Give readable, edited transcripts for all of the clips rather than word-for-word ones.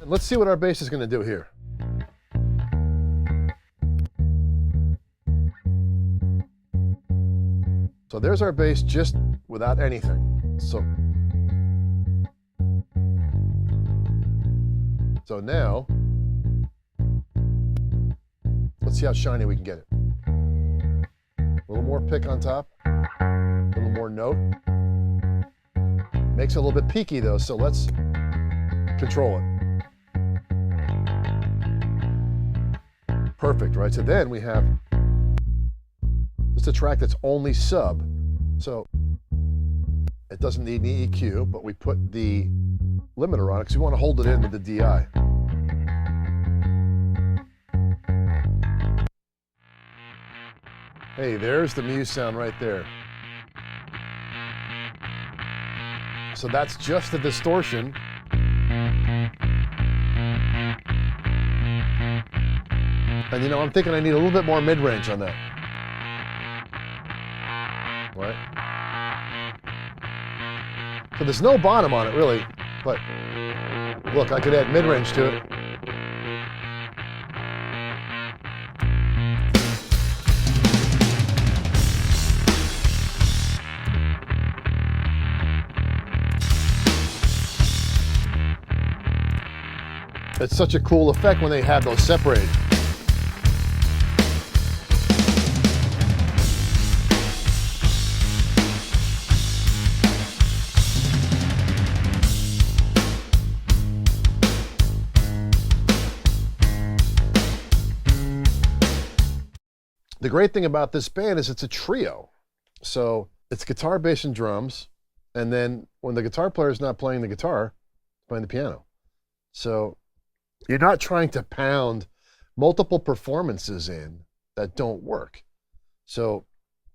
Let's see what our bass is going to do here. So there's our bass just without anything. So now, let's see how shiny we can get it. A little more pick on top, a little more note. Makes it a little bit peaky though, so let's control it. Perfect, right? So then we have just a track that's only sub. So it doesn't need any EQ, but we put the limiter on it because we want to hold it in with the DI. Hey, there's the Muse sound right there. So that's just the distortion. And you know, I'm thinking I need a little bit more mid-range on that. Right? So there's no bottom on it really, but look, I could add mid-range to it. It's such a cool effect when they have those separated. The great thing about this band is it's a trio. So it's guitar, bass, and drums. And then when the guitar player is not playing the guitar, it's playing the piano. So you're not trying to pound multiple performances in that don't work. So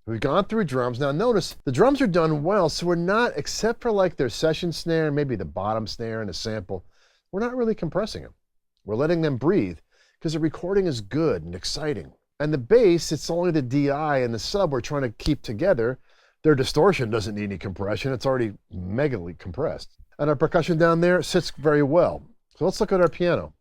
we've gone through drums. Now notice the drums are done well, so we're not, except for like their session snare, maybe the bottom snare and a sample, we're not really compressing them. We're letting them breathe because the recording is good and exciting. And the bass, it's only the DI and the sub we're trying to keep together. Their distortion doesn't need any compression. It's already megally compressed. And our percussion down there sits very well. So let's look at our piano.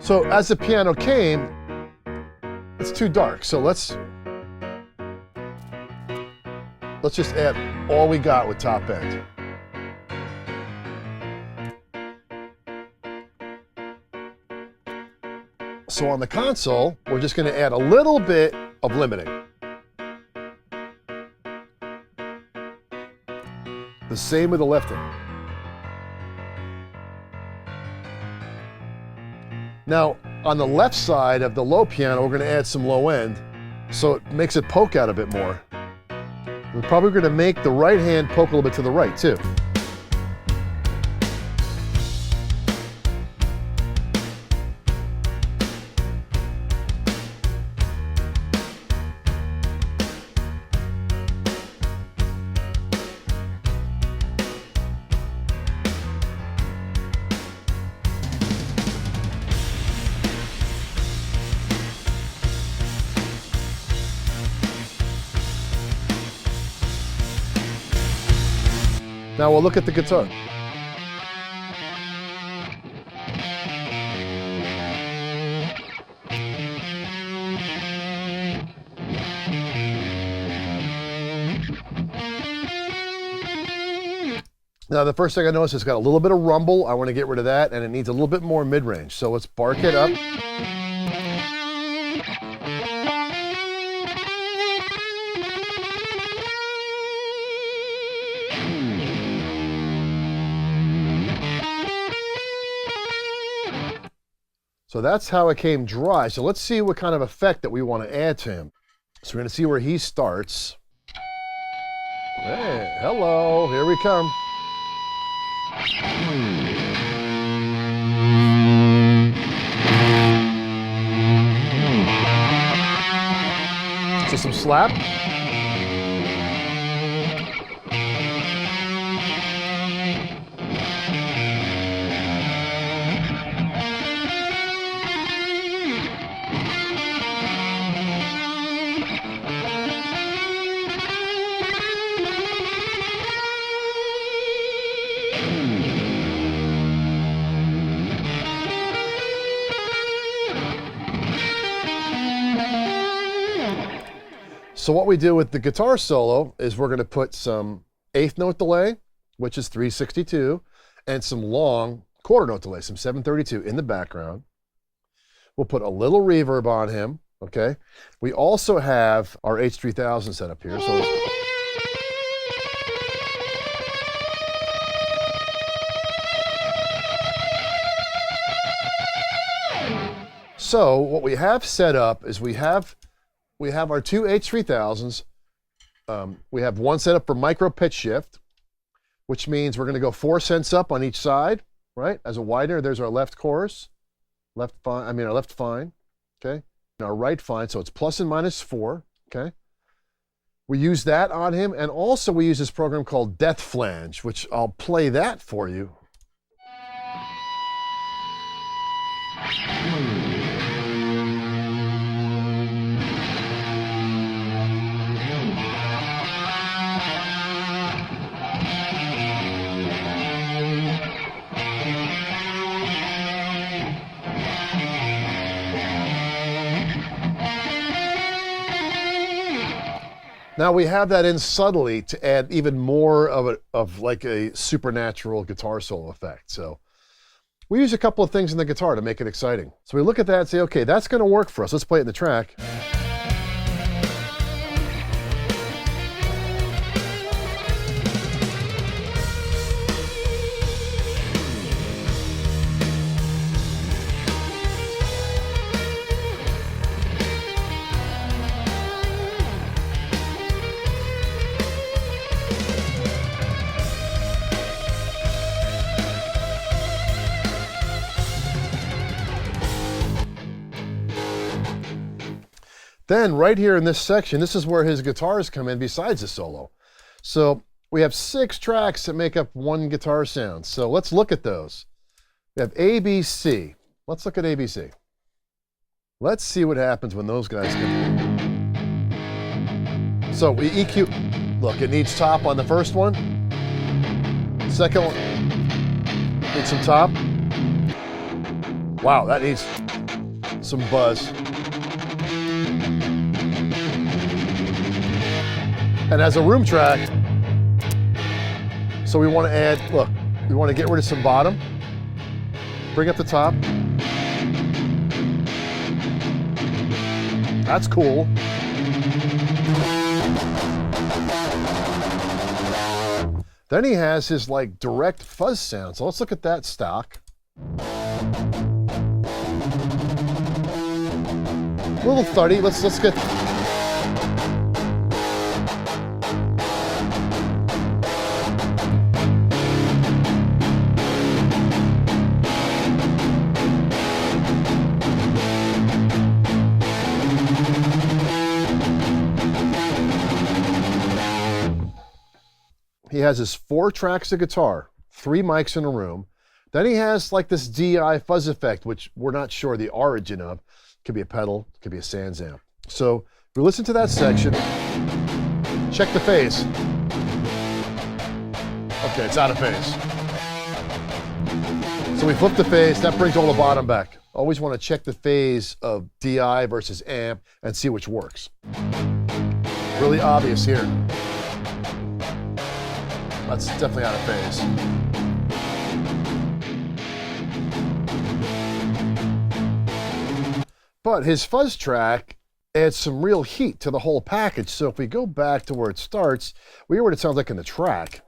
So as the piano came, it's too dark. So let's just add all we got with top end. So on the console, we're just going to add a little bit of limiting. The same with the lifting. Now, on the left side of the low piano, we're going to add some low end, so it makes it poke out a bit more. We're probably going to make the right hand poke a little bit to the right, too. Now we'll look at the guitar. Now the first thing I notice is it's got a little bit of rumble. I want to get rid of that, and it needs a little bit more mid-range. So let's bark it up. So that's how it came dry. So let's see what kind of effect that we want to add to him. So we're going to see where he starts. Hey, hello, here we come. So some slap. So what we do with the guitar solo is we're going to put some eighth note delay, which is 362, and some long quarter note delay, some 732 in the background. We'll put a little reverb on him, okay? We also have our H3000 set up here. So what we have set up is we have our two H3000s. We have one set up for micro pitch shift, which means we're going to go 4 cents up on each side, right? As a widener, there's our left chorus, our left fine, okay? And our right fine, so it's plus and minus 4, okay? We use that on him, and also we use this program called Death Flange, which I'll play that for you. Now we have that in subtly to add even more of like a supernatural guitar solo effect. So we use a couple of things in the guitar to make it exciting. So we look at that and say, okay, that's going to work for us. Let's play it in the track. Then right here in this section, this is where his guitars come in besides the solo. So we have 6 tracks that make up one guitar sound. So let's look at those. We have A, B, C. Let's look at A, B, C. Let's see what happens when those guys come in. So we EQ, look, it needs top on the first one. Second one, needs some top. Wow, that needs some buzz. And as a room track, so we want to add, look, we want to get rid of some bottom, bring up the top. That's cool. Then he has his like direct fuzz sound. So let's look at that stock. A little thuddy. Let's get. He has his 4 tracks of guitar, 3 mics in a room. Then he has like this DI fuzz effect, which we're not sure the origin of. Could be a pedal, could be a Sans amp. So we listen to that section, check the phase. Okay, it's out of phase. So we flip the phase, that brings all the bottom back. Always want to check the phase of DI versus amp and see which works. Really obvious here. That's definitely out of phase. But his fuzz track adds some real heat to the whole package. So if we go back to where it starts, we hear what it sounds like in the track.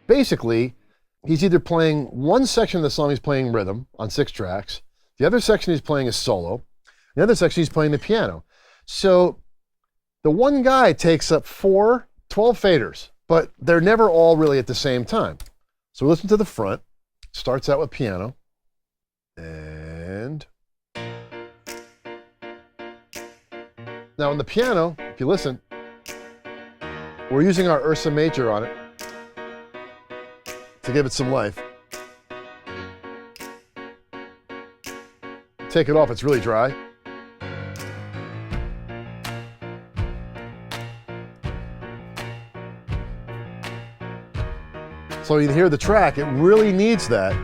Basically, he's either playing one section of the song he's playing rhythm on 6 tracks, the other section he's playing is solo, the other section he's playing the piano. So the one guy takes up 12 faders, but they're never all really at the same time. So we listen to the front, starts out with piano, And now on the piano, if you listen, we're using our Ursa Major on it to give it some life. Take it off, it's really dry. So you can hear the track, it really needs that.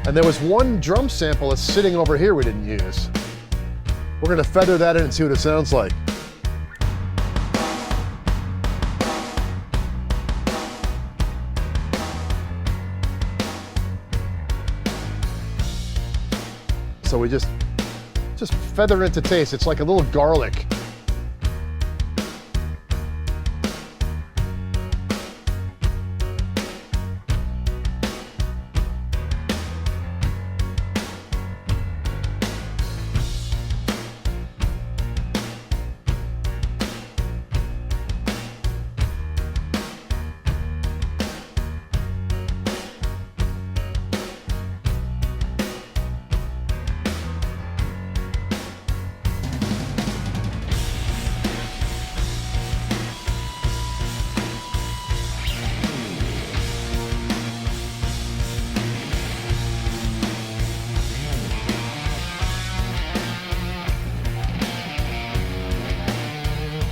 And there was one drum sample that's sitting over here we didn't use. We're gonna feather that in and see what it sounds like. So we just feather into taste. It's like a little garlic.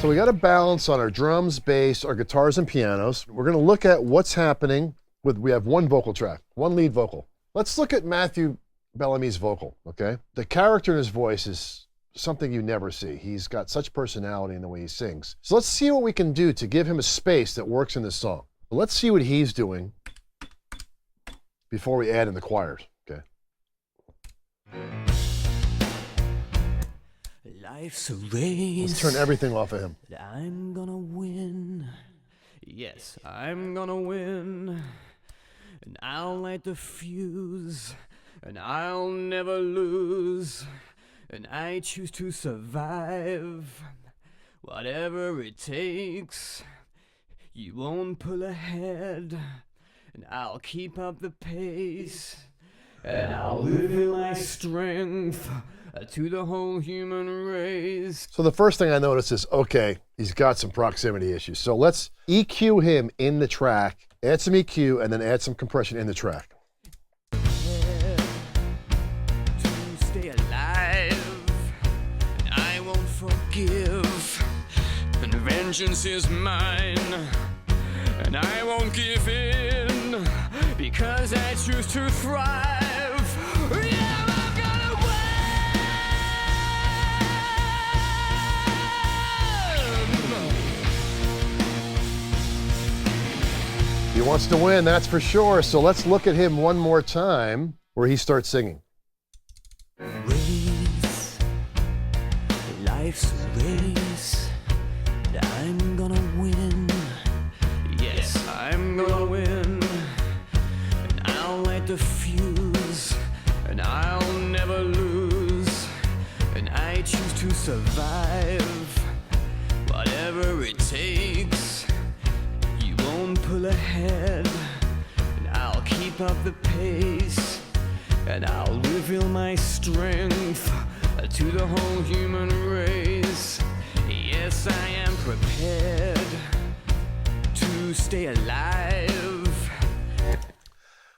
So we got a balance on our drums, bass, our guitars, and pianos. We're gonna look at what's happening with, we have one vocal track, one lead vocal. Let's look at Matthew Bellamy's vocal, okay? The character in his voice is something you never see. He's got such personality in the way he sings. So let's see what we can do to give him a space that works in this song. Let's see what he's doing before we add in the choirs, okay? Life's a race. Let's turn everything off of him. I'm gonna win. Yes, I'm gonna win. And I'll light the fuse. And I'll never lose. And I choose to survive. Whatever it takes. You won't pull ahead. And I'll keep up the pace. And I'll live in my strength. To the whole human race. So the first thing I notice is, okay, he's got some proximity issues. So let's EQ him in the track, add some EQ, and then add some compression in the track. To stay alive, and I won't forgive, and vengeance is mine, and I won't give in, because I choose to thrive. Yeah! He wants to win, that's for sure. So let's look at him one more time where he starts singing. Race, life's a race, and I'm gonna win. Yes, I'm gonna win. And I'll light the fuse, and I'll never lose. And I choose to survive, whatever it takes. Pull ahead, and I'll keep up the pace, and I'll reveal my strength to the whole human race. Yes, I am prepared to stay alive.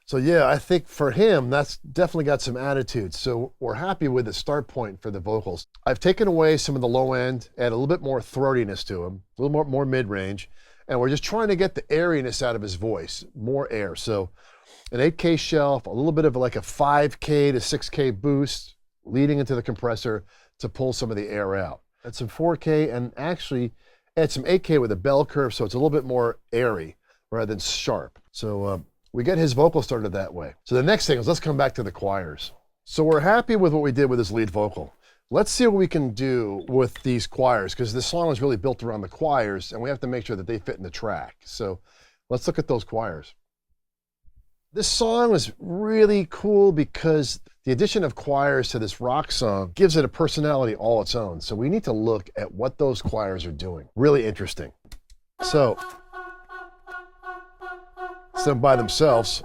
So yeah, I think for him, that's definitely got some attitude. So we're happy with the start point for the vocals. I've taken away some of the low end, add a little bit more throatiness to him, a little more mid-range. And we're just trying to get the airiness out of his voice, more air. So an 8K shelf, a little bit of like a 5K to 6K boost leading into the compressor to pull some of the air out. Add some 4K and actually add some 8K with a bell curve so it's a little bit more airy rather than sharp. So we get his vocal started that way. So the next thing is let's come back to the choirs. So we're happy with what we did with his lead vocal. Let's see what we can do with these choirs, because this song is really built around the choirs, and we have to make sure that they fit in the track. So let's look at those choirs. This song was really cool because the addition of choirs to this rock song gives it a personality all its own. So we need to look at what those choirs are doing. Really interesting. So, them by themselves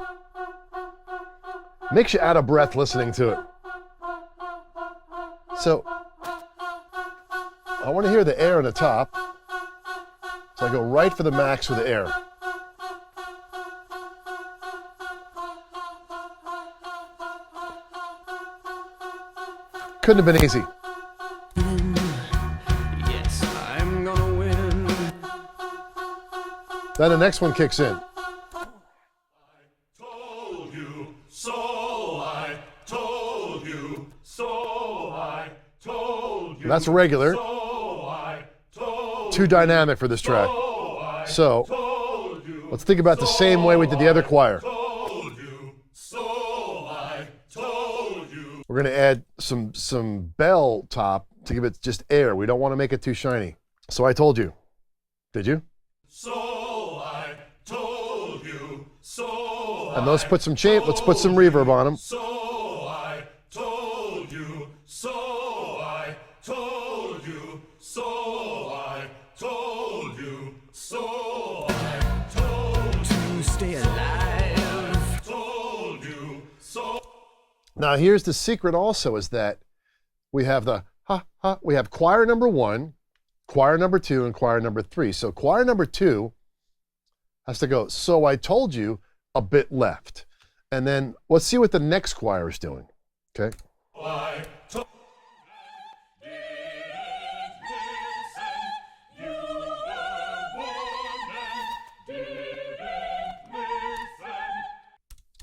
makes you out of breath listening to it. So, I want to hear the air on the top. So I go right for the max with the air. Couldn't have been easy. Yes, I'm gonna win. Then the next one kicks in. Told you, so I told you, so I told you. That's regular. So I told Too dynamic for this track. So let's think about the same way we did the other choir. told you, so I told you. We're going to add some bell top to give it just air. We don't want to make it too shiny. So I told you. Did you? So I told you, so And let's put some reverb on them. So I told you, so I told you, so I told you, so I told To stay alive. told you, so. Now here's the secret also is that we have we have choir number 1, choir number 2, and choir number 3. So choir number 2 has to go, so I told you, a bit left. And then let's see what the next choir is doing. Okay. I told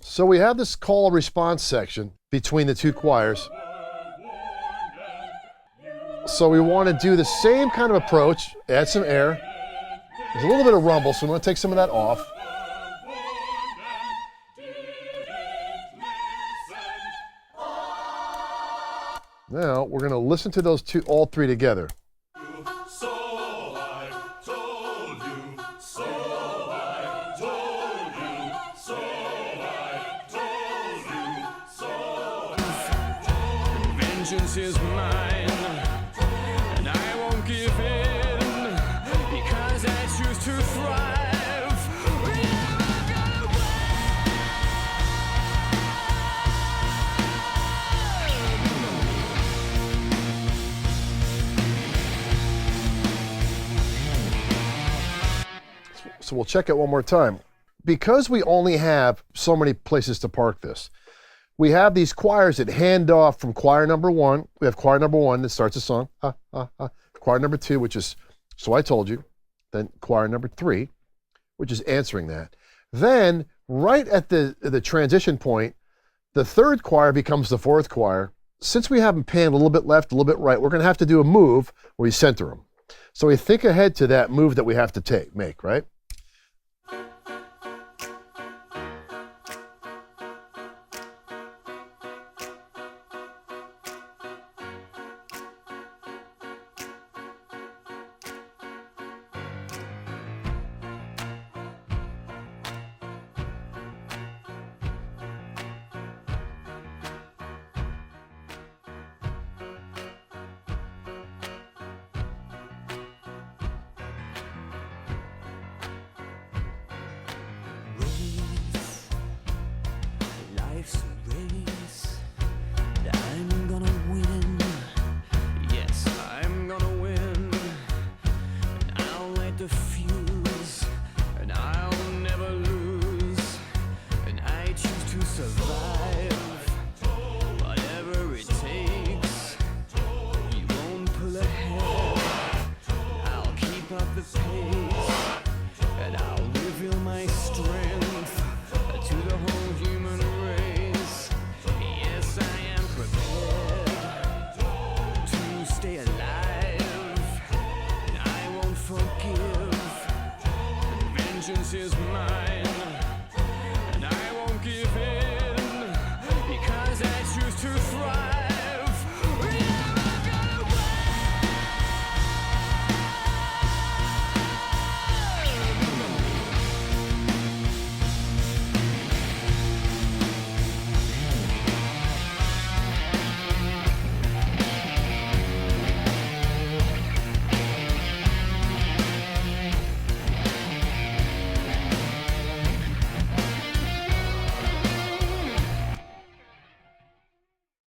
So we have this call response section between the two choirs. So we want to do the same kind of approach, add some air. There's a little bit of rumble, so we want to take some of that off. Now we're going to listen to those all three together. So I told you, so I told you, so I told you, so Vengeance is mine, and I won't give in because I choose to thrive. Yeah, I'm gonna So we'll check it one more time. Because we only have so many places to park this, we have these choirs that hand off from choir number 1. We have choir number 1 that starts the song. Choir number 2, which is So I Told You. Then choir number 3, which is answering that. Then right at the transition point, the third choir becomes the fourth choir. Since we have them panned a little bit left, a little bit right, we're going to have to do a move where we center them. So we think ahead to that move that we have to make, right?